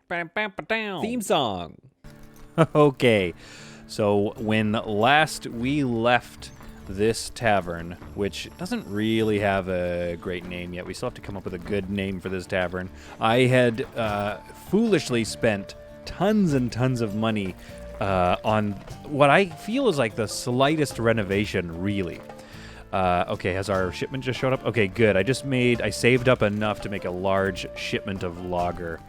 Theme song. Okay, so when last we left this tavern, which doesn't really have a great name yet, we still have to come up with a good name for this tavern. I had foolishly spent tons and tons of money on what I feel is like the slightest renovation, really. Okay, has our shipment just showed up? Okay, good. I saved up enough to make a large shipment of lager.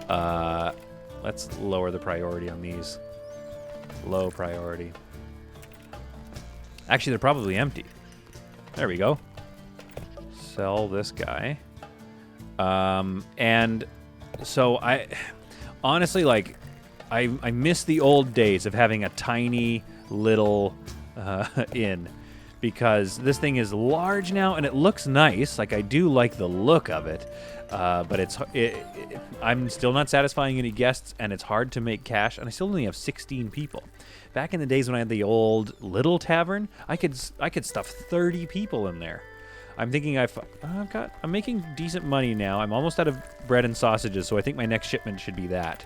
Let's lower the priority on these. Low priority. Actually, they're probably empty. There we go. Sell this guy. And so I honestly, like, I miss the old days of having a tiny little inn, because this thing is large now and it looks nice. Like, I do like the look of it, but I'm still not satisfying any guests, and it's hard to make cash, and I still only have 16 people. Back in the days when I had the old little tavern, I could stuff 30 people in there. I'm thinking I'm making decent money now. I'm almost out of bread and sausages, so I think my next shipment should be that.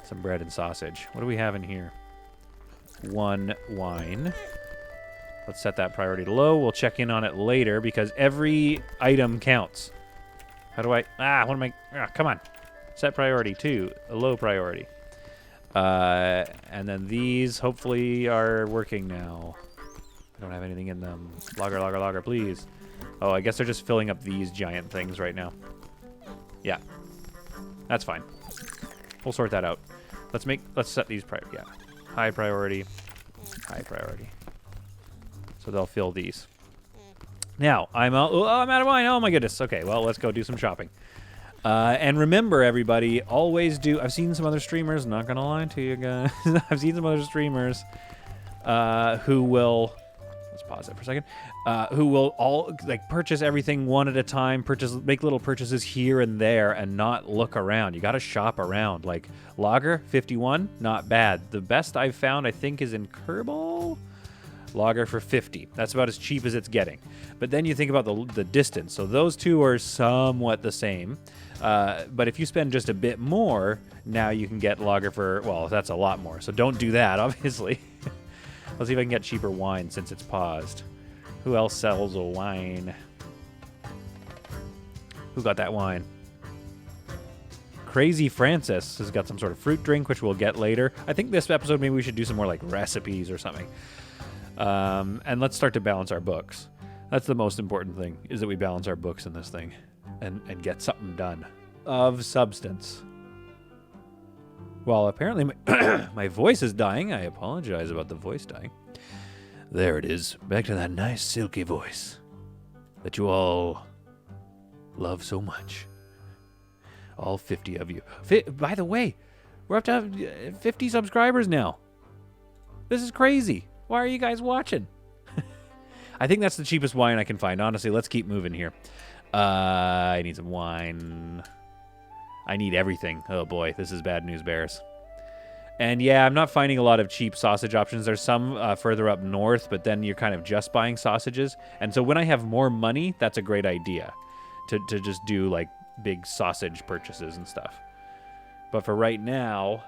Some bread and sausage. What do we have in here? 1 wine. Let's set that priority to low. We'll check in on it later because every item counts. How do what am I? Come on. Set priority to a low priority. And then these hopefully are working now. I don't have anything in them. Lager, please. Oh, I guess they're just filling up these giant things right now. Yeah. That's fine. We'll sort that out. Let's set these high priority. High priority. So they'll fill these. Now, I'm out of wine. Oh my goodness. Okay, well, let's go do some shopping. And remember, everybody, always do... I've seen some other streamers, not going to lie to you guys. I've seen some other streamers who will... Let's pause it for a second. Who will all purchase everything one at a time, make little purchases here and there, and not look around. You got to shop around. Like, lager, 51, not bad. The best I've found, I think, is in Kerbal. Lager for 50. That's about as cheap as it's getting. But then you think about the distance. So those two are somewhat the same. But if you spend just a bit more, now you can get lager for, well, that's a lot more. So don't do that, obviously. Let's see if I can get cheaper wine since it's paused. Who else sells a wine? Who got that wine? Crazy Francis has got some sort of fruit drink, which we'll get later. I think this episode maybe we should do some more like recipes or something. And let's start to balance our books. That's the most important thing, is that we balance our books in this thing and get something done of substance. Well, apparently my voice is dying. I apologize about the voice dying. There it is. Back to that nice silky voice that you all love so much. All 50 of you. By the way, we're up to 50 subscribers now. This is crazy. Why are you guys watching? I think that's the cheapest wine I can find. Honestly, let's keep moving here. I need some wine. I need everything. Oh boy, this is bad news bears. And yeah, I'm not finding a lot of cheap sausage options. There's some further up north, but then you're kind of just buying sausages. And so when I have more money, that's a great idea to just do like big sausage purchases and stuff. But for right now,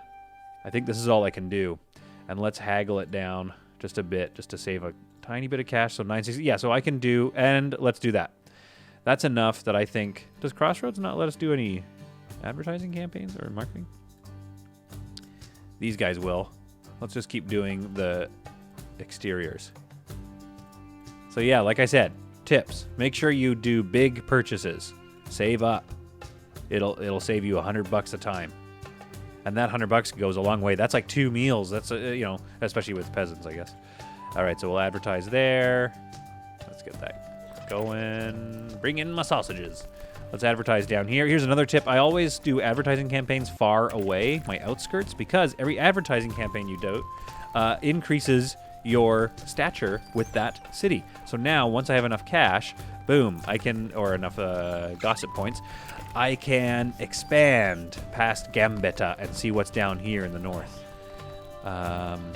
I think this is all I can do. And let's haggle it down just a bit, just to save a tiny bit of cash. So 960. Yeah, so I can do, and let's do that. That's enough that I think. Does Crossroads not let us do any advertising campaigns or marketing? These guys will. Let's just keep doing the exteriors. So yeah, like I said, tips. Make sure you do big purchases. Save up. It'll save you $100 a time. And that $100 goes a long way. That's like 2 meals. That's, especially with peasants, I guess. All right, so we'll advertise there. Let's get that going. Bring in my sausages. Let's advertise down here. Here's another tip. I always do advertising campaigns far away, my outskirts, because every advertising campaign you do increases your stature with that city. So now, once I have enough cash, boom, or enough gossip points, I can expand past Gambetta and see what's down here in the north. I'm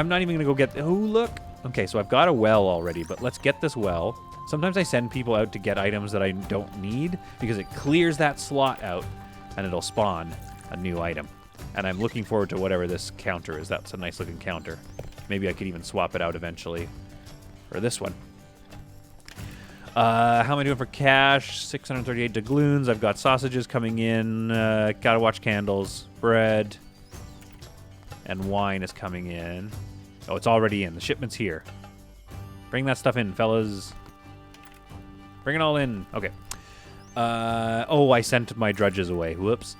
not even gonna go get. Oh, look. Okay, so I've got a well already, but let's get this well. Sometimes I send people out to get items that I don't need because it clears that slot out, and it'll spawn a new item. And I'm looking forward to whatever this counter is. That's a nice looking counter. Maybe I could even swap it out eventually for this one. How am I doing for cash? 638 doubloons. I've got sausages coming in. Gotta watch candles. Bread. And wine is coming in. Oh, it's already in. The shipment's here. Bring that stuff in, fellas. Bring it all in. Okay. Oh, I sent my drudges away. Whoops.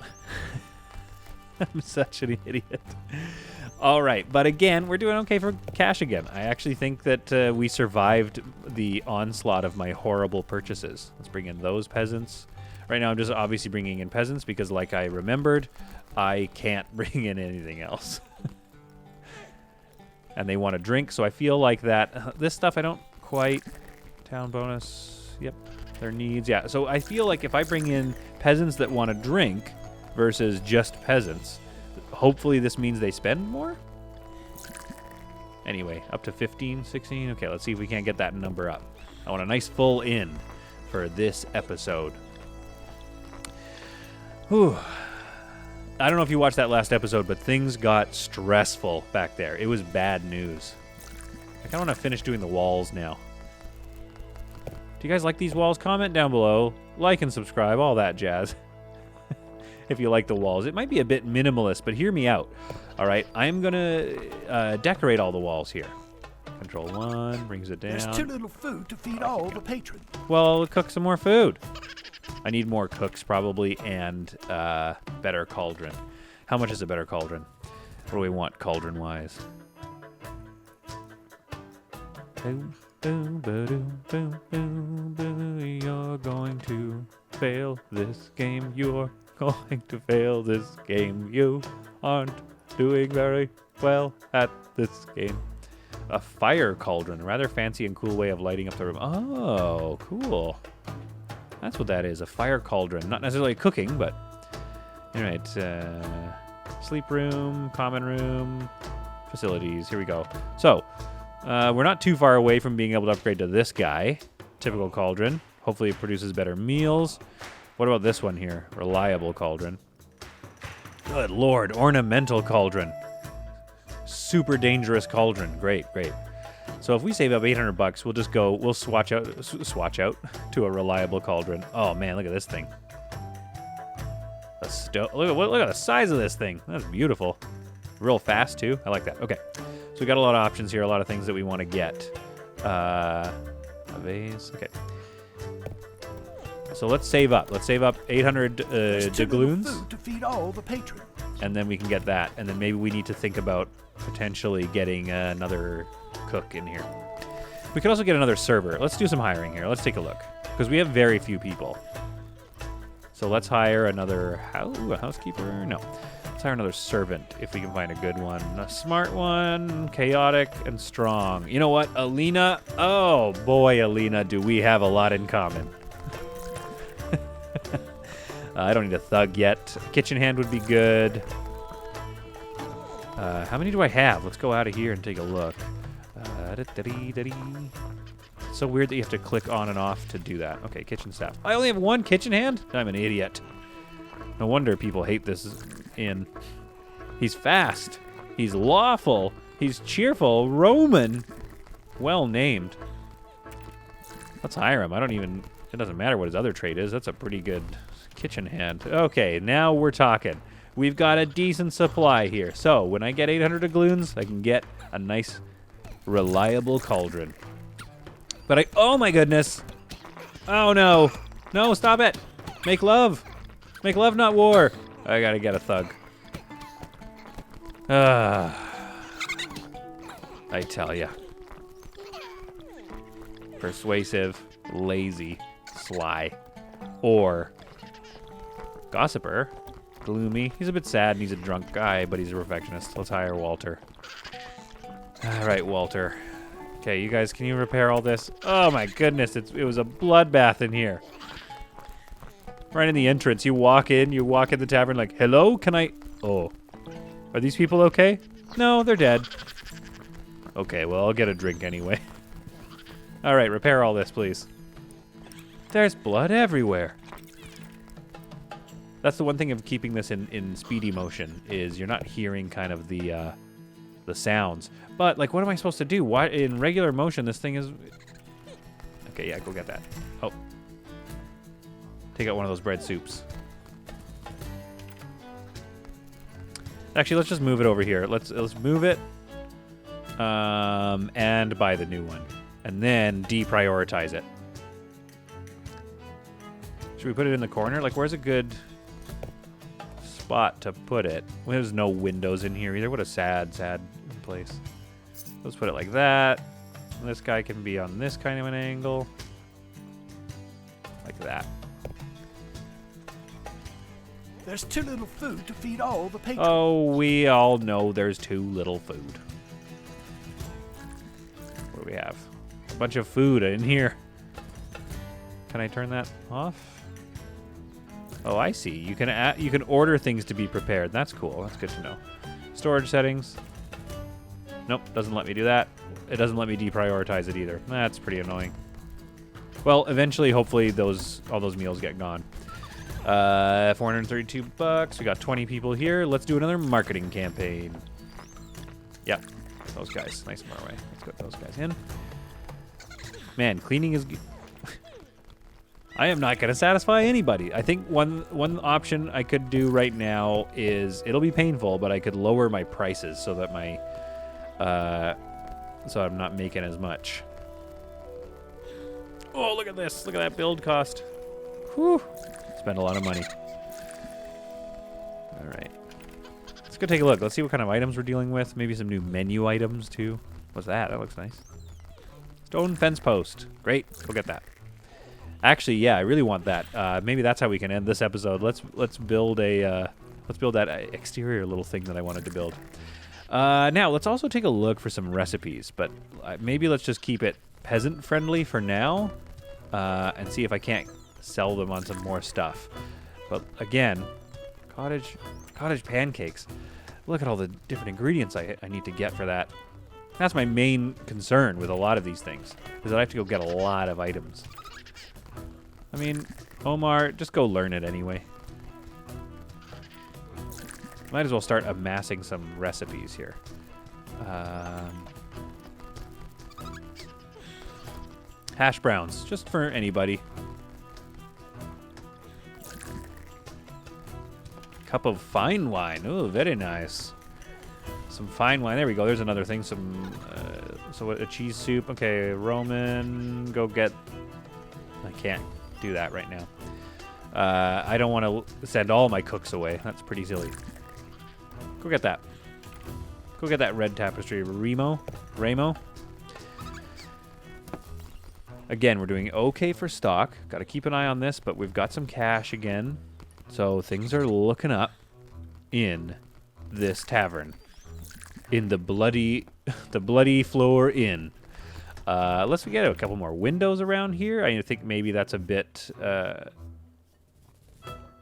I'm such an idiot. All right, but again, we're doing okay for cash again. I actually think that we survived the onslaught of my horrible purchases. Let's bring in those peasants. Right now, I'm just obviously bringing in peasants because, like I remembered, I can't bring in anything else. And they want to drink, so I feel like that. This stuff I don't quite... Town bonus. Yep. Their needs. Yeah, so I feel like if I bring in peasants that want to drink versus just peasants, hopefully this means they spend more? Anyway, up to 15, 16. Okay, let's see if we can't get that number up. I want a nice full inn for this episode. Whew. I don't know if you watched that last episode, but things got stressful back there. It was bad news. I kind of want to finish doing the walls now. Do you guys like these walls? Comment down below. Like and subscribe, all that jazz. If you like the walls. It might be a bit minimalist, but hear me out. All right, I'm going to decorate all the walls here. Control 1 brings it down. There's too little food to feed all the patrons. Well, cook some more food. I need more cooks probably and better cauldron. How much is a better cauldron? What do we want cauldron-wise? Boom, boom, ba-doom, boom, boom, boom. You're going to fail this game. You're going to fail this game. You aren't doing very well at this game. A fire cauldron. A rather fancy and cool way of lighting up the room. Oh, cool. That's what that is, a fire cauldron. Not necessarily cooking, but... Alright, sleep room, common room, facilities. Here we go. So, we're not too far away from being able to upgrade to this guy. Typical cauldron. Hopefully it produces better meals. What about this one here? Reliable cauldron. Good lord, ornamental cauldron. Super dangerous cauldron. Great, great. So if we save up 800 bucks, we'll just go, we'll swatch out to a reliable cauldron. Oh man, look at this thing. Look at the size of this thing. That's beautiful. Real fast too. I like that. Okay. So we got a lot of options here, a lot of things that we want to get. A vase. Okay. So let's save up. Let's save up 800 doubloons. Food to feed all the patrons. And then we can get that. And then maybe we need to think about potentially getting another cook in here. We could also get another server. Let's do some hiring here. Let's take a look. Because we have very few people. So let's hire another a housekeeper. No. Let's hire another servant if we can find a good one. A smart one, chaotic, and strong. You know what? Alina. Oh, boy, Alina, do we have a lot in common. I don't need a thug yet. Kitchen hand would be good. How many do I have? Let's go out of here and take a look. It's so weird that you have to click on and off to do that. Okay, kitchen staff. I only have one kitchen hand? I'm an idiot. No wonder people hate this inn. He's fast. He's lawful. He's cheerful. Roman. Well named. Let's hire him. It doesn't matter what his other trade is. That's a pretty good kitchen hand. Okay, now we're talking. We've got a decent supply here. So when I get 800 doubloons, I can get a nice, reliable cauldron. But oh my goodness. Oh no. No, stop it. Make love. Make love, not war. I gotta get a thug. I tell ya. Persuasive, lazy, sly, or gossiper, gloomy. He's a bit sad and he's a drunk guy, but he's a perfectionist. Let's hire Walter. All right, Walter. Okay, you guys, can you repair all this? Oh my goodness, it was a bloodbath in here. Right in the entrance, you walk in the tavern like, hello, can I? Oh, are these people okay? No, they're dead. Okay, well, I'll get a drink anyway. All right, repair all this, please. There's blood everywhere. That's the one thing of keeping this in speedy motion is you're not hearing kind of the sounds. But like, what am I supposed to do? Why in regular motion this thing is? Okay, yeah, go get that. Oh, take out one of those bread soups. Actually, let's just move it over here. Let's move it, and buy the new one, and then deprioritize it. Should we put it in the corner? Like, where's a good spot to put it? Well, there's no windows in here either. What a sad place. Let's put it like that. This guy can be on this kind of an angle. Like that. There's too little food to feed all the patrons. Oh, we all know there's too little food. What do we have? A bunch of food in here. Can I turn that off? Oh, I see. You can order things to be prepared. That's cool. That's good to know. Storage settings. Nope, doesn't let me do that. It doesn't let me deprioritize it either. That's pretty annoying. Well, eventually, hopefully, all those meals get gone. 432 bucks. We got 20 people here. Let's do another marketing campaign. Yep, those guys. Nice and far away. Let's get those guys in. Man, cleaning is. I am not going to satisfy anybody. I think one option I could do right now is it'll be painful, but I could lower my prices so that my so I'm not making as much. Oh, look at this. Look at that build cost. Whew. Spend a lot of money. All right. Let's go take a look. Let's see what kind of items we're dealing with. Maybe some new menu items, too. What's that? That looks nice. Stone fence post. Great. Go get that. Actually, yeah, I really want that. Maybe that's how we can end this episode. Let's build that exterior little thing that I wanted to build. Now, let's also take a look for some recipes, but maybe let's just keep it peasant-friendly for now, and see if I can't sell them on some more stuff. But again, cottage pancakes. Look at all the different ingredients I need to get for that. That's my main concern with a lot of these things, is that I have to go get a lot of items. I mean, Omar, just go learn it anyway. Might as well start amassing some recipes here. Hash browns, just for anybody. Cup of fine wine. Oh, very nice. Some fine wine. There we go. There's another thing. So a cheese soup. Okay, Roman, go get. I can't do that right now. I don't want to send all my cooks away. That's pretty silly. Go get that. Go get that red tapestry. Ramo. Again, we're doing okay for stock. Got to keep an eye on this, but we've got some cash again. So things are looking up in this tavern. In the bloody floor inn. Let's get a couple more windows around here. I think maybe that's a bit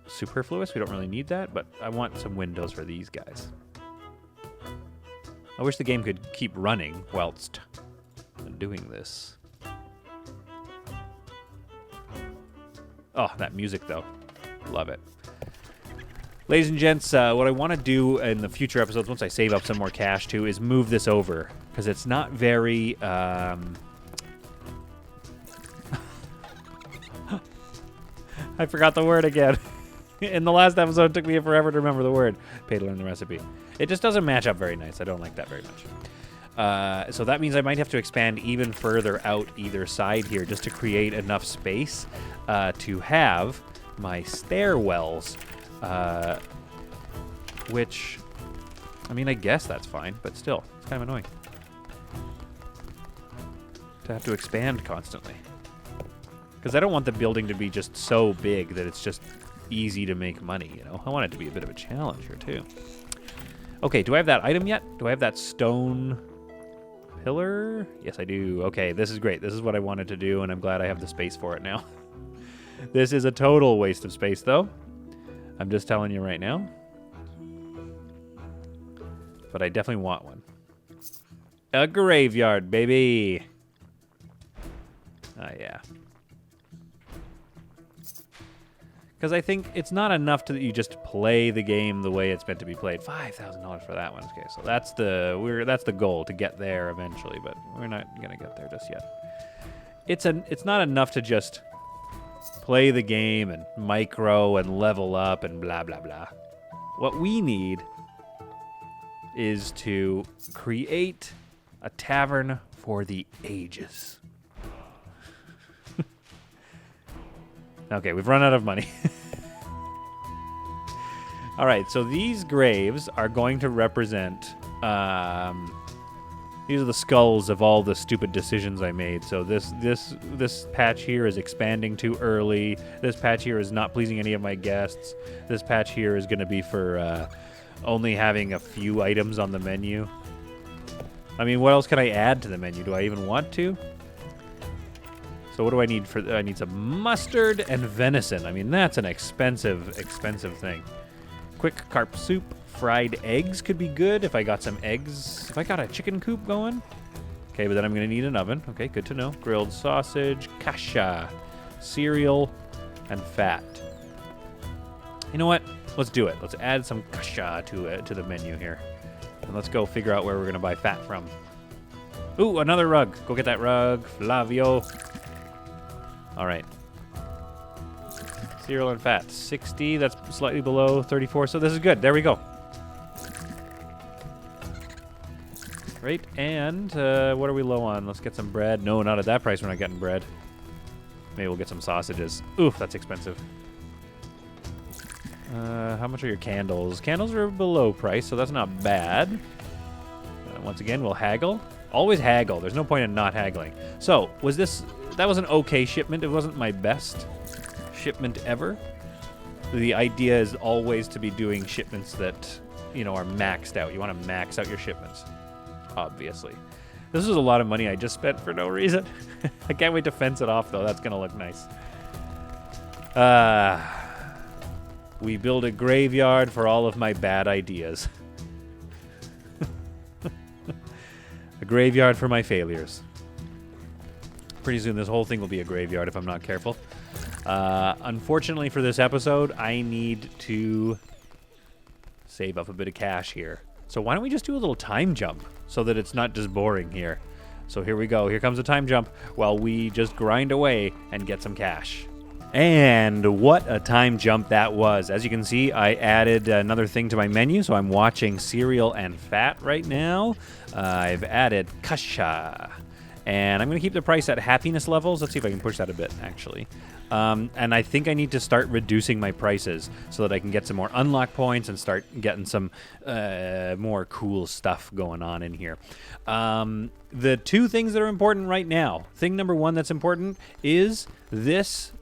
superfluous. We don't really need that, but I want some windows for these guys. I wish the game could keep running whilst doing this. Oh, that music, though. Love it. Ladies and gents, what I want to do in the future episodes, once I save up some more cash, too, is move this over. Because it's not very... I forgot the word again. In the last episode, it took me forever to remember the word. Pay to learn the recipe. It just doesn't match up very nice. I don't like that very much. So that means I might have to expand even further out either side here just to create enough space to have my stairwells. Which, I mean, I guess that's fine, but still, it's kind of annoying to have to expand constantly. Because I don't want the building to be just so big that it's just easy to make money, you know? I want it to be a bit of a challenge here, too. Okay, do I have that item yet? Do I have that stone pillar? Yes, I do. Okay, this is great. This is what I wanted to do, and I'm glad I have the space for it now. This is a total waste of space, though. I'm just telling you right now. But I definitely want one. A graveyard, baby. Ah, yeah. Because I think it's not enough that you just play the game the way it's meant to be played. $5,000 for that one. Okay, so that's the goal, to get there eventually, but we're not gonna get there just yet. It's not enough to just play the game and micro and level up and blah blah blah. What we need is to create a tavern for the ages. Okay, we've run out of money. All right, so these graves are going to represent... these are the skulls of all the stupid decisions I made. So this patch here is expanding too early. This patch here is not pleasing any of my guests. This patch here is going to be for only having a few items on the menu. I mean, what else can I add to the menu? Do I even want to? So what do I need for... I need some mustard and venison. I mean, that's an expensive thing. Quick carp soup. Fried eggs could be good if I got some eggs. If I got a chicken coop going. Okay, but then I'm going to need an oven. Okay, good to know. Grilled sausage, kasha, cereal, and fat. You know what? Let's do it. Let's add some kasha to the menu here. And let's go figure out where we're going to buy fat from. Ooh, another rug. Go get that rug, Flavio. All right. Cereal and fat, 60. That's slightly below 34. So this is good. There we go. Great. And what are we low on? Let's get some bread. No, not at that price. We're not getting bread. Maybe we'll get some sausages. Oof, that's expensive. How much are your candles? Candles are below price, so that's not bad. Once again, we'll haggle. Always haggle. There's no point in not haggling. So, that was an okay shipment. It wasn't my best shipment ever. The idea is always to be doing shipments that, are maxed out. You want to max out your shipments, obviously. This is a lot of money I just spent for no reason. I can't wait to fence it off, though. That's going to look nice. We build a graveyard for all of my bad ideas. A graveyard for my failures. Pretty soon this whole thing will be a graveyard if I'm not careful. Unfortunately for this episode, I need to save up a bit of cash here. So why don't we just do a little time jump so that it's not just boring here. So here we go. Here comes a time jump while we just grind away and get some cash. And what a time jump that was. As you can see, I added another thing to my menu, so I'm watching cereal and fat right now. I've added kasha. And I'm going to keep the price at happiness levels. Let's see if I can push that a bit, actually. And I think I need to start reducing my prices so that I can get some more unlock points and start getting some more cool stuff going on in here. The two things that are important right now. Thing number one that's important is this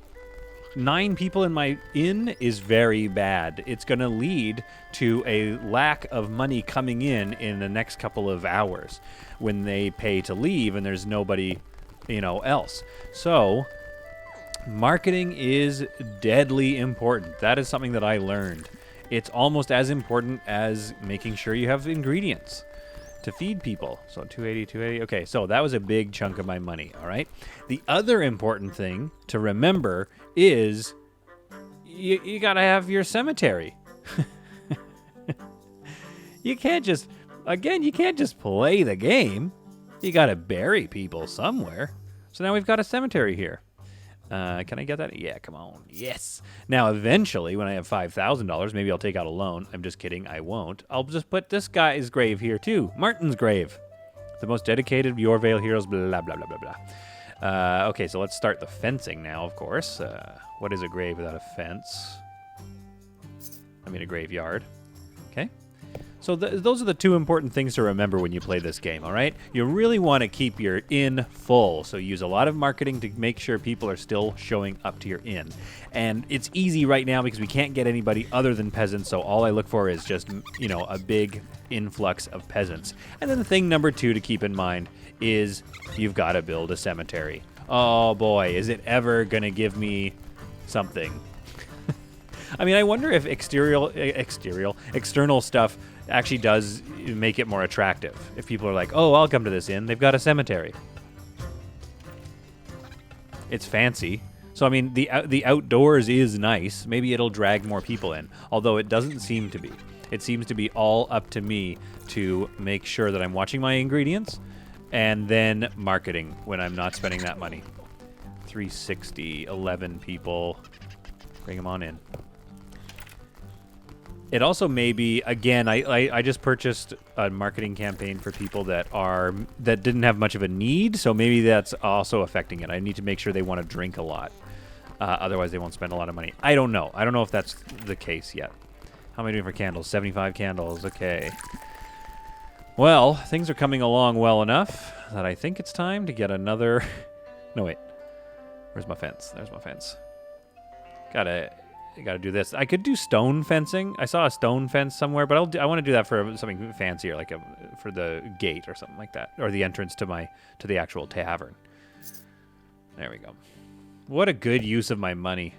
9 people in my inn is very bad. It's going to lead to a lack of money coming in the next couple of hours when they pay to leave and there's nobody, else. So, marketing is deadly important. That is something that I learned. It's almost as important as making sure you have ingredients to feed people. So 280. Okay, so that was a big chunk of my money, all right? The other important thing to remember is you got to have your cemetery. You can't just play the game. You got to bury people somewhere. So now we've got a cemetery here. Can I get that? Yeah, come on. Yes. Now, eventually, when I have $5,000, maybe I'll take out a loan. I'm just kidding. I won't. I'll just put this guy's grave here, too. Martin's grave. The most dedicated Yorvale heroes, blah, blah, blah, blah, blah. Okay, so let's start the fencing now, of course. What is a grave without a fence? I mean, a graveyard. Okay. So those are the two important things to remember when you play this game, all right? You really want to keep your inn full, so use a lot of marketing to make sure people are still showing up to your inn. And it's easy right now because we can't get anybody other than peasants, so all I look for is just, a big influx of peasants. And then the thing number 2 to keep in mind is you've got to build a cemetery. Oh boy, is it ever going to give me something? I mean, I wonder if external stuff actually does make it more attractive. If people are like, oh, I'll come to this inn. They've got a cemetery. It's fancy. So I mean, the outdoors is nice. Maybe it'll drag more people in, although it doesn't seem to be. It seems to be all up to me to make sure that I'm watching my ingredients and then marketing when I'm not spending that money. 360, 11 people. Bring them on in. It also may be, again, I just purchased a marketing campaign for people that didn't have much of a need, so maybe that's also affecting it. I need to make sure they want to drink a lot. Otherwise, they won't spend a lot of money. I don't know. I don't know if that's the case yet. How am I doing for candles? 75 candles. Okay. Well, things are coming along well enough that I think it's time to get another... No, wait. Where's my fence? There's my fence. Gotta do this. I could do stone fencing. I saw a stone fence somewhere, but I want to do that for something fancier, like for the gate or something like that, or the entrance to the actual tavern. There we go. What a good use of my money.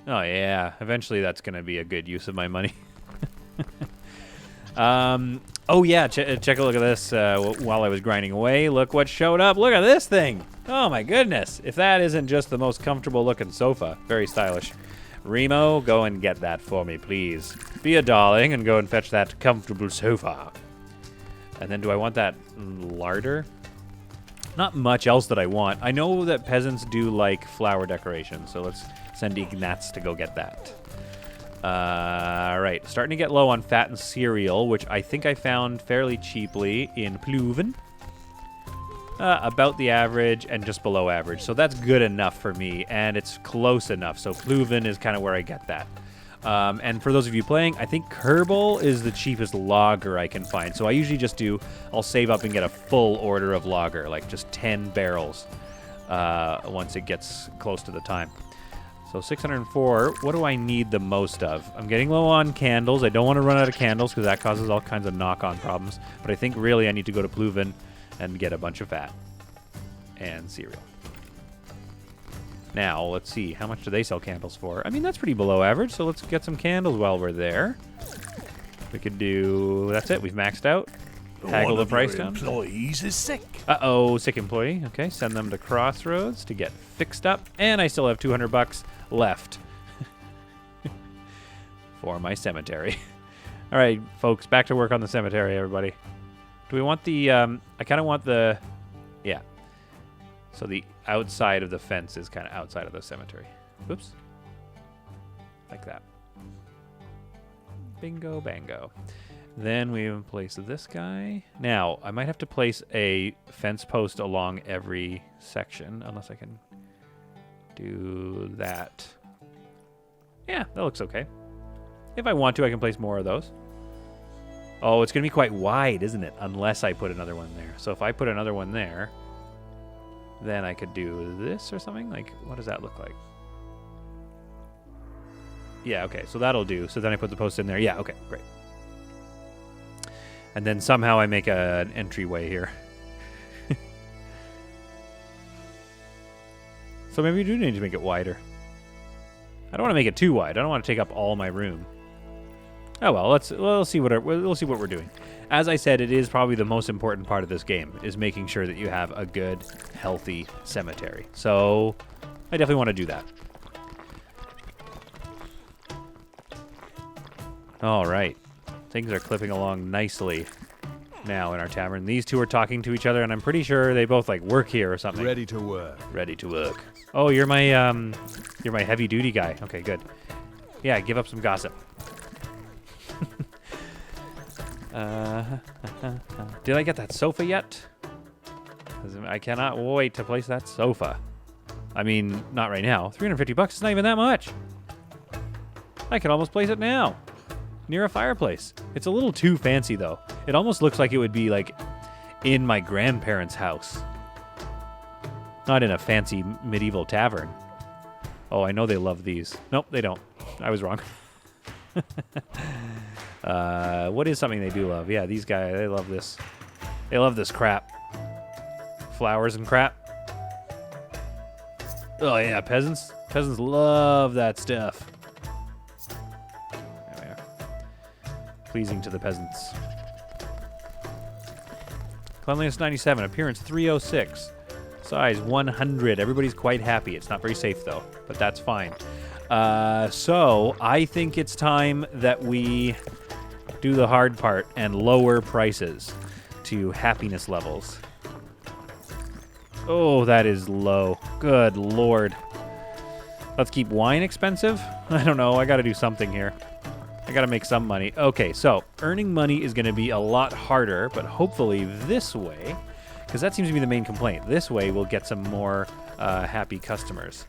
Oh yeah, eventually that's gonna be a good use of my money. Oh yeah, check a look at this. While I was grinding away, look what showed up. Look at this thing. Oh my goodness! If that isn't just the most comfortable looking sofa, very stylish. Remo, go and get that for me, please. Be a darling and go and fetch that comfortable sofa. And then do I want that larder? Not much else that I want. I know that peasants do like flower decoration, so let's send Ignatz to go get that. Right, starting to get low on fat and cereal, which I think I found fairly cheaply in Pluven. About the average and just below average. So that's good enough for me, and it's close enough. So Pluven is kind of where I get that. And for those of you playing, I think Kerbal is the cheapest lager I can find. So I usually just I'll save up and get a full order of lager, like just 10 barrels once it gets close to the time. So 604, what do I need the most of? I'm getting low on candles. I don't want to run out of candles because that causes all kinds of knock-on problems. But I think really I need to go to Pluven and get a bunch of fat and cereal. Now, let's see. How much do they sell candles for? I mean, that's pretty below average, so let's get some candles while we're there. We could do... That's it. We've maxed out. Haggle the price down. Employees is sick. Uh-oh, sick employee. Okay, send them to Crossroads to get fixed up. And I still have 200 bucks left for my cemetery. All right, folks, back to work on the cemetery, everybody. Do we want the, I kind of want the, yeah. So the outside of the fence is kind of outside of the cemetery. Oops. Like that. Bingo, bango. Then we place this guy. Now, I might have to place a fence post along every section, unless I can do that. Yeah, that looks okay. If I want to, I can place more of those. Oh, it's going to be quite wide, isn't it? Unless I put another one there. So if I put another one there, then I could do this or something. Like, what does that look like? Yeah, okay. So that'll do. So then I put the post in there. Yeah, okay, great. And then somehow I make an entryway here. So maybe we do need to make it wider. I don't want to make it too wide. I don't want to take up all my room. Oh well, we'll see what we're doing. As I said, it is probably the most important part of this game, is making sure that you have a good, healthy cemetery. So I definitely want to do that. All right. Things are clipping along nicely now in our tavern. These two are talking to each other, and I'm pretty sure they both like work here or something. Ready to work. Ready to work. Oh, you're my heavy duty guy. Okay, good. Yeah, give up some gossip. Did I get that sofa yet? 'Cause I cannot wait to place that sofa. I mean, not right now. 350 bucks is not even that much. I can almost place it now. Near a fireplace. It's a little too fancy, though. It almost looks like it would be, like, in my grandparents' house. Not in a fancy medieval tavern. Oh, I know they love these. Nope, they don't. I was wrong. What is something they do love? Yeah, these guys, they love this. They love this crap. Flowers and crap. Oh, yeah, peasants. Peasants love that stuff. There we are. Pleasing to the peasants. Cleanliness 97, appearance 306. Size 100. Everybody's quite happy. It's not very safe, though, but that's fine. So I think it's time that we do the hard part and lower prices to happiness levels. Oh, that is low. Good Lord. Let's keep wine expensive? I don't know. I got to do something here. I got to make some money. Okay, so earning money is going to be a lot harder, but hopefully this way, because that seems to be the main complaint. This way we'll get some more happy customers.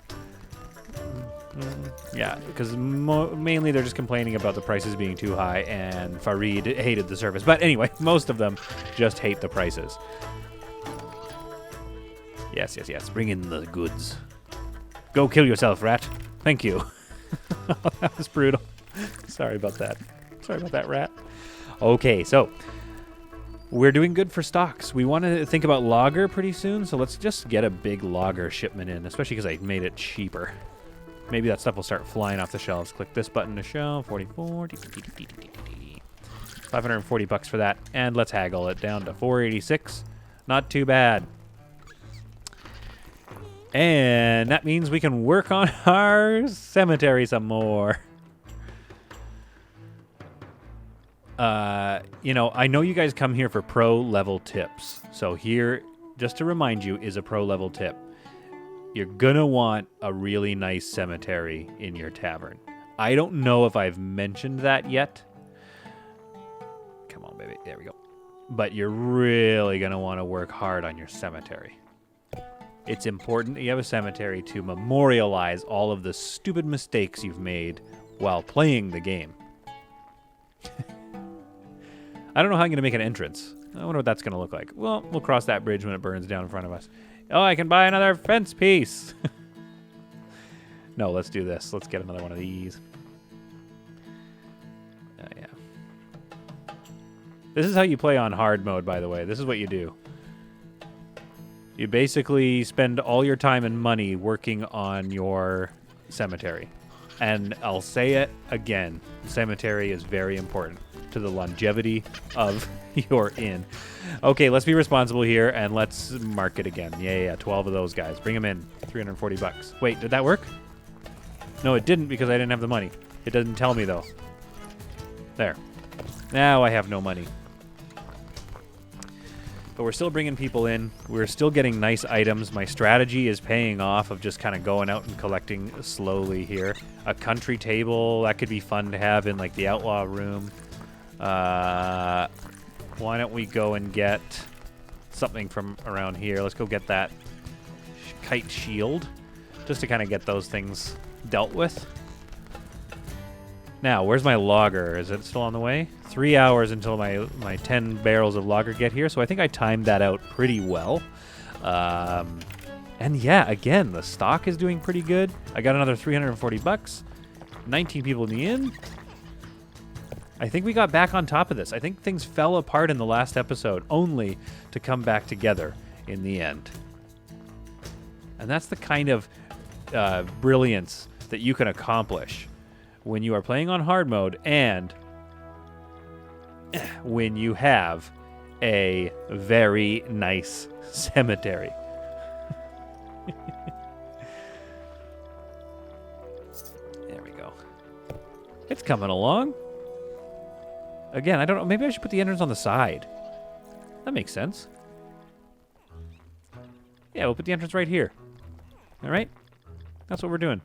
Yeah, because mainly they're just complaining about the prices being too high, and Farid hated the service. But anyway, most of them just hate the prices. Yes, yes, yes. Bring in the goods. Go kill yourself, rat. Thank you. Oh, that was brutal. Sorry about that. Sorry about that, rat. Okay, so we're doing good for stocks. We want to think about lager pretty soon, so let's just get a big lager shipment in, especially because I made it cheaper. Maybe that stuff will start flying off the shelves. Click this button to show. 44. 540 bucks for that. And let's haggle it down to 486. Not too bad. And that means we can work on our cemetery some more. You know, I know you guys come here for pro level tips. So here, just to remind you, is a pro level tip. You're gonna want a really nice cemetery in your tavern. I don't know if I've mentioned that yet. Come on, baby. There we go. But you're really gonna want to work hard on your cemetery. It's important that you have a cemetery to memorialize all of the stupid mistakes you've made while playing the game. I don't know how I'm going to make an entrance. I wonder what that's going to look like. Well, we'll cross that bridge when it burns down in front of us. Oh, I can buy another fence piece. No, let's do this. Let's get another one of these. Yeah. This is how you play on hard mode, by the way. This is what you do. You basically spend all your time and money working on your cemetery. And I'll say it again, cemetery is very important to the longevity of your inn. Okay, let's be responsible here, and let's mark it again. Yeah, 12 of those guys. Bring them in. 340 bucks. Wait, did that work? No, it didn't because I didn't have the money. It doesn't tell me, though. There. Now I have no money. But we're still bringing people in. We're still getting nice items. My strategy is paying off of just kind of going out and collecting slowly here. A country table, that could be fun to have in like the outlaw room. Why don't we go and get something from around here? Let's go get that kite shield just to kind of get those things dealt with. Now, where's my lager? Is it still on the way? 3 hours until my 10 barrels of lager get here, so I think I timed that out pretty well. And yeah, again, the stock is doing pretty good. I got another 340 bucks. 19 people in the inn. I think we got back on top of this. I think things fell apart in the last episode, only to come back together in the end. And that's the kind of brilliance that you can accomplish when you are playing on hard mode and when you have a very nice cemetery. There we go. It's coming along. Again, I don't know. Maybe I should put the entrance on the side. That makes sense. Yeah, we'll put the entrance right here. All right? That's what we're doing.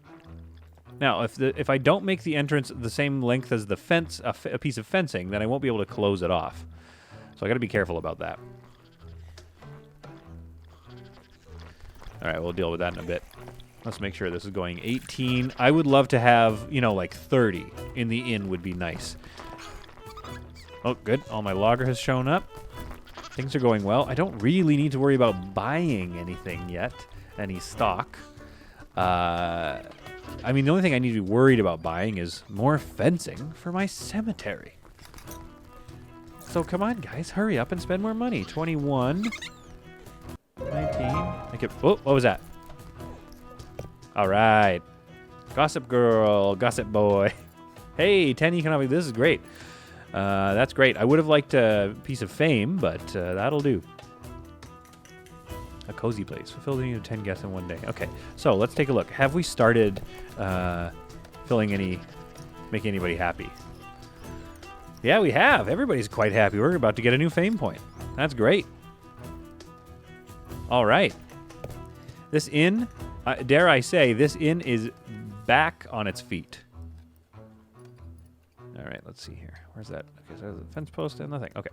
Now, if I don't make the entrance the same length as the fence, a piece of fencing, then I won't be able to close it off. So I got to be careful about that. All right, we'll deal with that in a bit. Let's make sure this is going 18. I would love to have, you know, like 30 in the inn would be nice. Oh, good. All my lager has shown up. Things are going well. I don't really need to worry about buying anything yet, any stock. I mean, the only thing I need to be worried about buying is more fencing for my cemetery. So come on, guys. Hurry up and spend more money. 21. 19. Oh, what was that? All right. Gossip girl. Gossip boy. Hey, 10 economic. This is great. That's great. I would have liked a piece of fame, but that'll do. A cozy place. Fulfill the need of 10 guests in one day. Okay, so let's take a look. Have we started making anybody happy? Yeah, we have. Everybody's quite happy. We're about to get a new fame point. That's great. All right. This inn, dare I say, this inn is back on its feet. All right, let's see here. Where's that? Okay, so there's a fence post and nothing. Okay.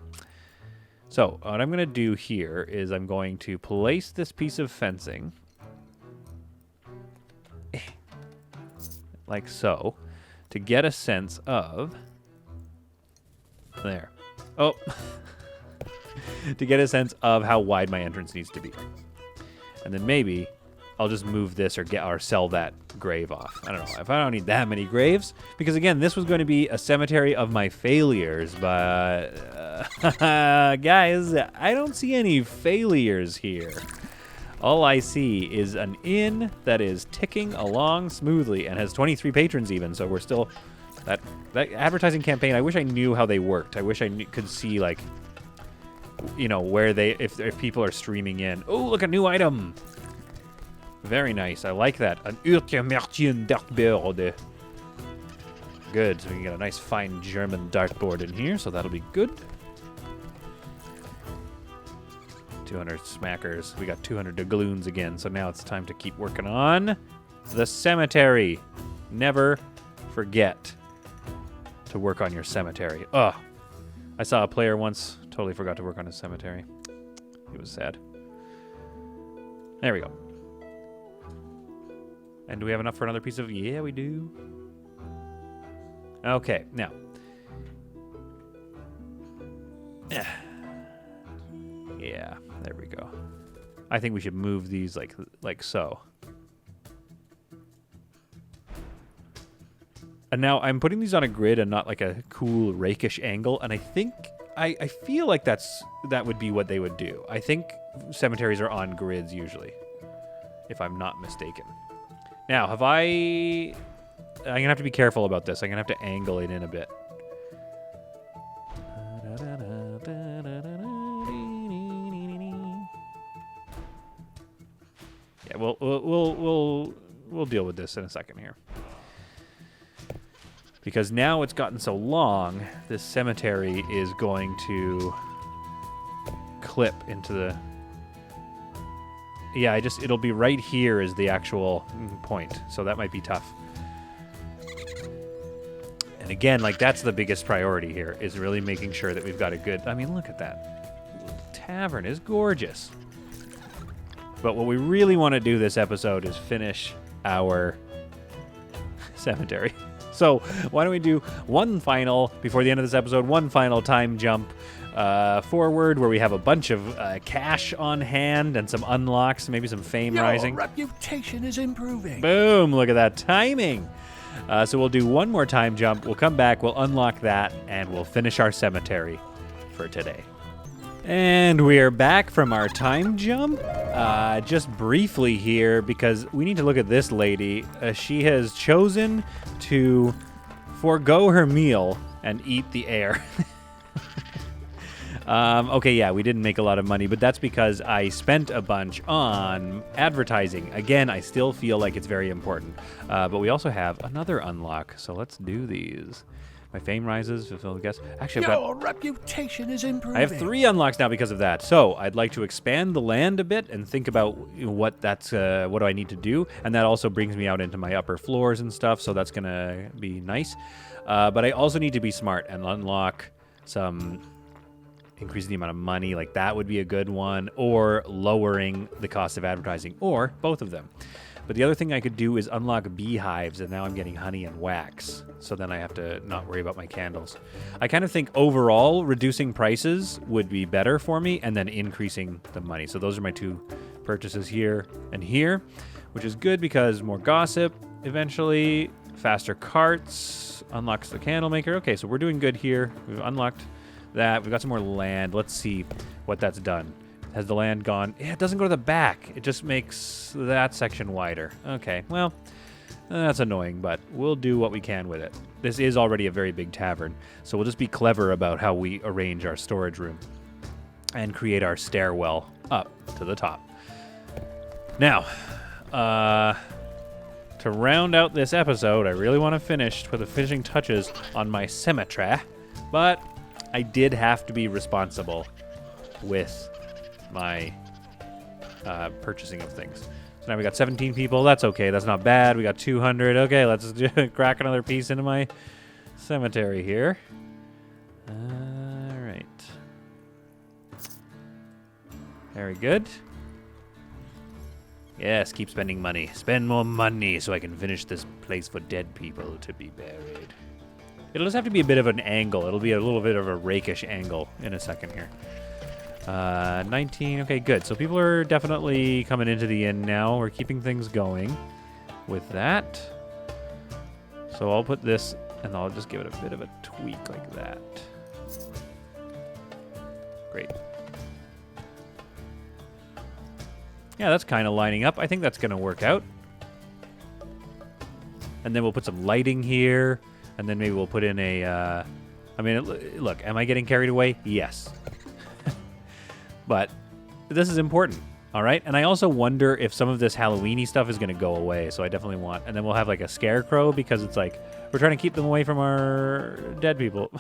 So what I'm going to do here is I'm going to place this piece of fencing like so to get a sense of there. Oh, to get a sense of how wide my entrance needs to be. And then maybe I'll just move this or sell that grave off. I don't know if I don't need that many graves, because again, this was going to be a cemetery of my failures, but guys, I don't see any failures here. All I see is an inn that is ticking along smoothly and has 23 patrons even, so we're still that advertising campaign. I wish I knew how they worked. I wish I could see, like, you know, where if people are streaming in. Oh, look, a new item. Very nice. I like that. An Urtemertien dartboard. Good. So we can get a nice, fine German dartboard in here, so that'll be good. 200 smackers. We got 200 doubloons again, so now it's time to keep working on the cemetery. Never forget to work on your cemetery. Ugh. I saw a player once totally forgot to work on his cemetery. He was sad. There we go. And do we have enough for another piece of... Yeah, we do. Okay, now. Yeah, there we go. I think we should move these like so. And now I'm putting these on a grid and not like a cool rakish angle, and I think... I feel like that would be what they would do. I think cemeteries are on grids usually, if I'm not mistaken. Now, I'm going to have to be careful about this. I'm going to have to angle it in a bit. Yeah, we'll deal with this in a second here. Because now it's gotten so long, this cemetery is going to clip into the... Yeah, it'll be right here is the actual point, so that might be tough. And again, like, that's the biggest priority here, is really making sure that we've got a good... I mean, look at that. Tavern is gorgeous. But what we really want to do this episode is finish our cemetery. So why don't we do before the end of this episode, one final time jump forward where we have a bunch of cash on hand and some unlocks, maybe some fame rising. Your reputation is improving. Boom, look at that timing. So we'll do one more time jump. We'll come back, we'll unlock that, and we'll finish our cemetery for today. And we're back from our time jump, just briefly here, because we need to look at this lady. She has chosen to forego her meal and eat the air. Okay, yeah, we didn't make a lot of money, but that's because I spent a bunch on advertising. Again, I still feel like it's very important. But we also have another unlock, so let's do these. My fame rises, fulfill the guests. Actually, your reputation is improving. I have 3 unlocks now because of that. So I'd like to expand the land a bit and think about what do I need to do. And that also brings me out into my upper floors and stuff. So that's going to be nice. But I also need to be smart and unlock some, increasing the amount of money. Like that would be a good one. Or lowering the cost of advertising. Or both of them. But the other thing I could do is unlock beehives, and now I'm getting honey and wax. So then I have to not worry about my candles. I kind of think overall reducing prices would be better for me, and then increasing the money. So those are my 2 purchases here and here, which is good because more gossip eventually, faster carts, unlocks the candle maker. Okay, so we're doing good here. We've unlocked that. We've got some more land. Let's see what that's done. Has the land gone? Yeah, it doesn't go to the back. It just makes that section wider. Okay, well, that's annoying, but we'll do what we can with it. This is already a very big tavern, so we'll just be clever about how we arrange our storage room and create our stairwell up to the top. Now, to round out this episode, I really want to finish with the finishing touches on my cemetery, but I did have to be responsible with my purchasing of things. So now we got 17 people. That's okay. That's not bad. We got 200. Okay, let's crack another piece into my cemetery here. All right. Very good. Yes, keep spending money. Spend more money so I can finish this place for dead people to be buried. It'll just have to be a bit of an angle. It'll be a little bit of a rakish angle in a second here. 19. Okay, good. So people are definitely coming into the inn now. We're keeping things going with that. So I'll put this, and I'll just give it a bit of a tweak like that. Great. Yeah, that's kind of lining up. I think that's going to work out. And then we'll put some lighting here. And then maybe we'll put in a... look, am I getting carried away? Yes. But this is important, all right? And I also wonder if some of this Halloween-y stuff is going to go away. So I definitely want... And then we'll have like a scarecrow because it's like... We're trying to keep them away from our dead people.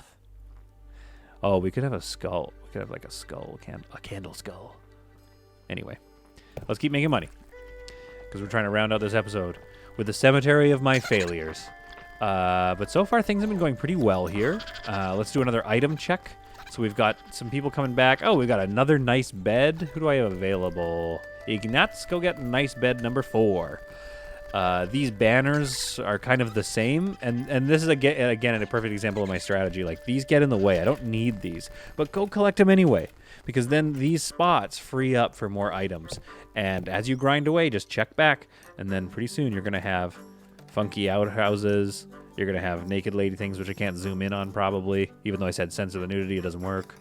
Oh, we could have a skull. We could have like a skull, a candle skull. Anyway. Let's keep making money, because we're trying to round out this episode with the cemetery of my failures. But so far, things have been going pretty well here. Let's do another item check. So we've got some people coming back. Oh, we've got another nice bed. Who do I have available? Ignatz, go get nice bed number 4. These banners are kind of the same. And this is, again, a perfect example of my strategy. Like, these get in the way. I don't need these. But go collect them anyway, because then these spots free up for more items. And as you grind away, just check back, and then pretty soon you're going to have funky outhouses. You're going to have naked lady things, which I can't zoom in on probably, even though I said censor the nudity, it doesn't work.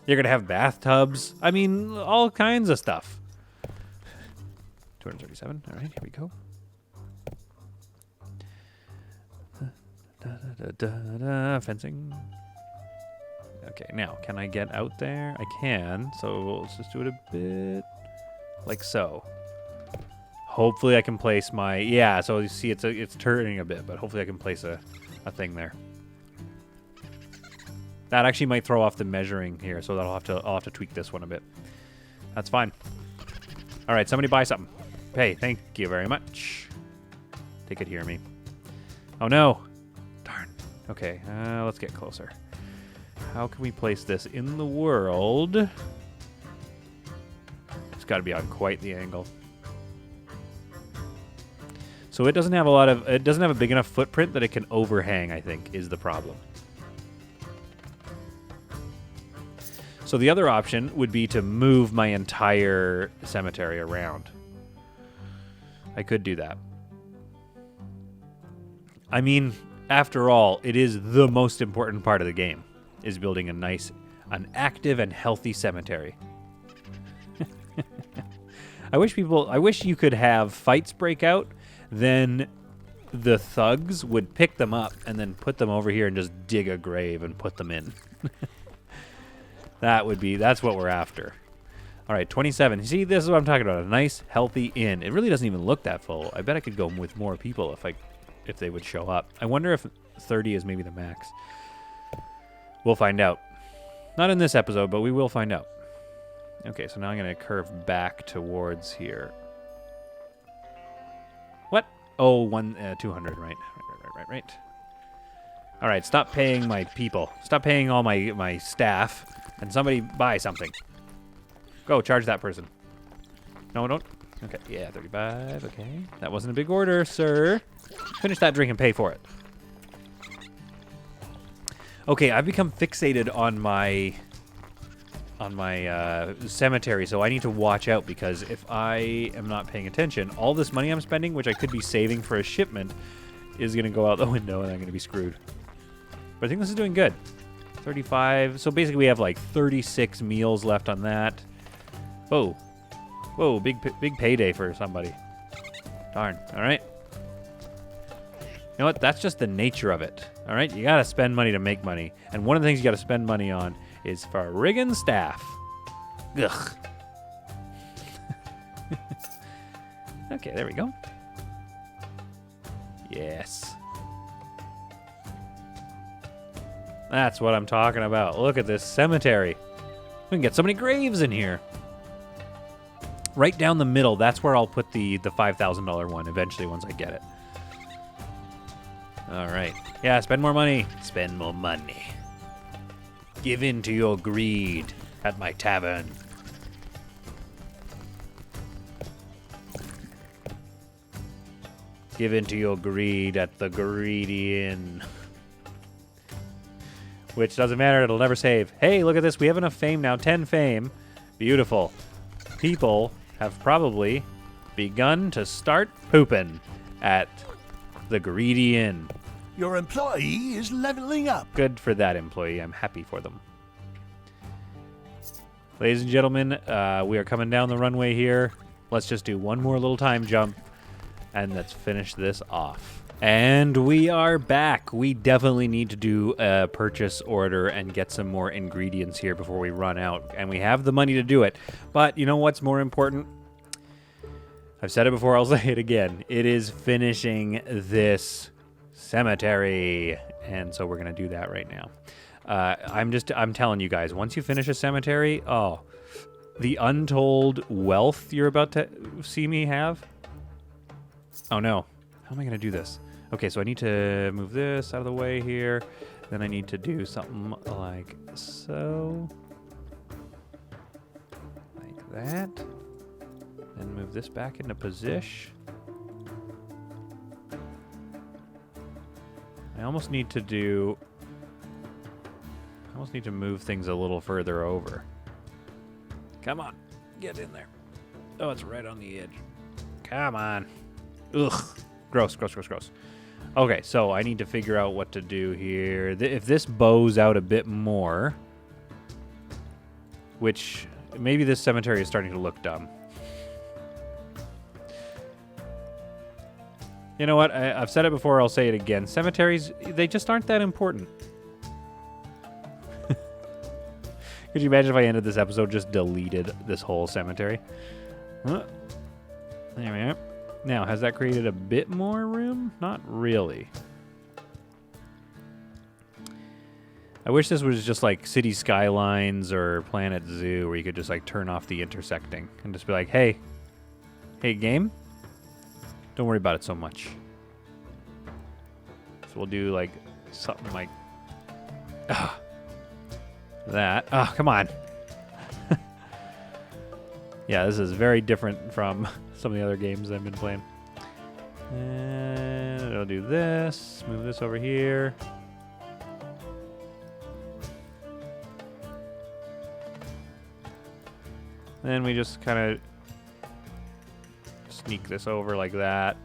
You're going to have bathtubs. I mean, all kinds of stuff. 237. All right, here we go. Fencing. Okay, now, can I get out there? I can, so let's just do it a bit like so. Hopefully I can place my... Yeah, so you see it's turning a bit, but hopefully I can place a thing there. That actually might throw off the measuring here, so I'll have to tweak this one a bit. That's fine. All right, somebody buy something. Hey, thank you very much. Take it, hear me. Oh, no. Darn. Okay, let's get closer. How can we place this in the world? It's got to be on quite the angle. So it doesn't have a big enough footprint that it can overhang, I think, is the problem. So the other option would be to move my entire cemetery around. I could do that. I mean, after all, it is the most important part of the game, is building an active and healthy cemetery. I wish you could have fights break out, then the thugs would pick them up and then put them over here and just dig a grave and put them in. That's what we're after. All right, 27. See, this is what I'm talking about. A nice, healthy inn. It really doesn't even look that full. I bet I could go with more people if they would show up. I wonder if 30 is maybe the max. We'll find out. Not in this episode, but we will find out. Okay, so now I'm going to curve back towards here. What? Oh, 200, right. Right. All right, stop paying my people. Stop paying all my staff, and somebody buy something. Go, charge that person. No, don't. Okay, yeah, 35, okay. That wasn't a big order, sir. Finish that drink and pay for it. Okay, I've become fixated on my cemetery, so I need to watch out, because if I am not paying attention, all this money I'm spending, which I could be saving for a shipment, is going to go out the window, and I'm going to be screwed. But I think this is doing good. 35. So basically we have like 36 meals left on that. Whoa. Whoa, big payday for somebody. Darn. All right. You know what? That's just the nature of it. All right? You got to spend money to make money. And one of the things you got to spend money on is friggin' staff. Ugh. Okay, there we go. Yes. That's what I'm talking about. Look at this cemetery. We can get so many graves in here. Right down the middle, that's where I'll put the $5,000 one eventually once I get it. All right. Yeah, spend more money. Spend more money. Give in to your greed at my tavern. Give in to your greed at the Greedy Inn. Which doesn't matter, it'll never save. Hey, look at this, we have enough fame now, 10 fame. Beautiful. People have probably begun to start pooping at the Greedy Inn. Your employee is leveling up. Good for that employee, I'm happy for them. Ladies and gentlemen, we are coming down the runway here. Let's just do one more little time jump, and let's finish this off. And we are back. We definitely need to do a purchase order and get some more ingredients here before we run out. And we have the money to do it. But you know what's more important? I've said it before, I'll say it again. It is finishing this cemetery. And so we're going to do that right now. I'm telling you guys, once you finish a cemetery, oh, the untold wealth you're about to see me have. Oh no. How am I going to do this? Okay, so I need to move this out of the way here. Then I need to do something like so. Like that. Then move this back into position. I almost need to move things a little further over. Come on. Get in there. Oh, it's right on the edge. Come on. Ugh. Gross, gross, gross, gross. Okay, so I need to figure out what to do here. If this bows out a bit more, which maybe this cemetery is starting to look dumb. You know what? I've said it before, I'll say it again. Cemeteries, they just aren't that important. Could you imagine if I ended this episode just deleted this whole cemetery? Huh. There we are. Now, has that created a bit more room? Not really. I wish this was just like City Skylines or Planet Zoo where you could just like turn off the intersecting and just be like, hey, game, don't worry about it so much. So we'll do like something like that. Oh, come on. Yeah, this is very different from some of the other games I've been playing. And I'll do this. Move this over here. Then we just kind of sneak this over like that.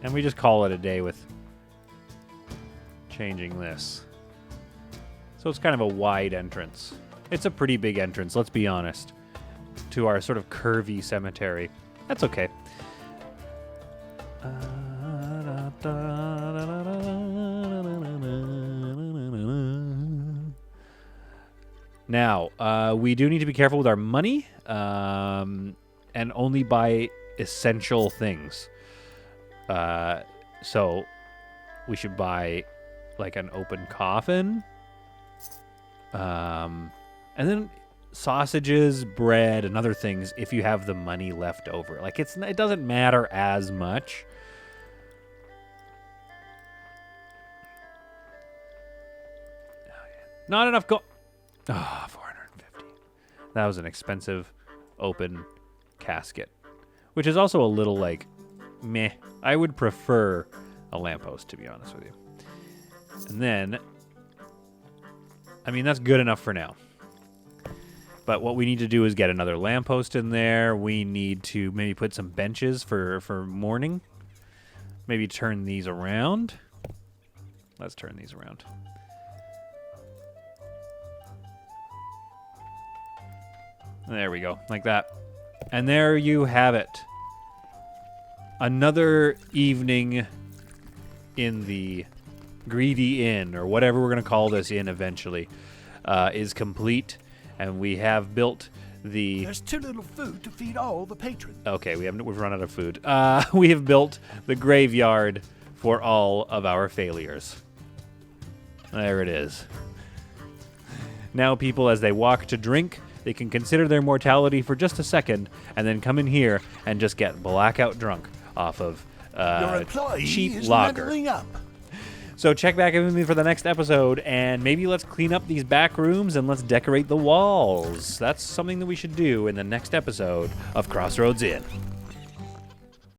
And we just call it a day with changing this. So it's kind of a wide entrance. It's a pretty big entrance, let's be honest, to our sort of curvy cemetery. That's okay. Now, we do need to be careful with our money, and only buy essential things. So we should buy like an open coffin, and then sausages, bread, and other things if you have the money left over. Like it doesn't matter as much. Not enough gold. Ah, 450. That was an expensive open casket, which is also a little like meh. I would prefer a lamppost, to be honest with you. And then, I mean, that's good enough for now. But what we need to do is get another lamppost in there. We need to maybe put some benches for morning. Maybe turn these around. Let's turn these around. There we go, like that. And there you have it. Another evening in the Greedy Inn, or whatever we're going to call this inn eventually, is complete. And we have built There's too little food to feed all the patrons. Okay, we've run out of food. We have built the graveyard for all of our failures. There it is. Now people, as they walk to drink, they can consider their mortality for just a second and then come in here and just get blackout drunk off of Your employee cheap is lager. leveling up. So check back in with me for the next episode, and maybe let's clean up these back rooms and let's decorate the walls. That's something that we should do in the next episode of Crossroads Inn.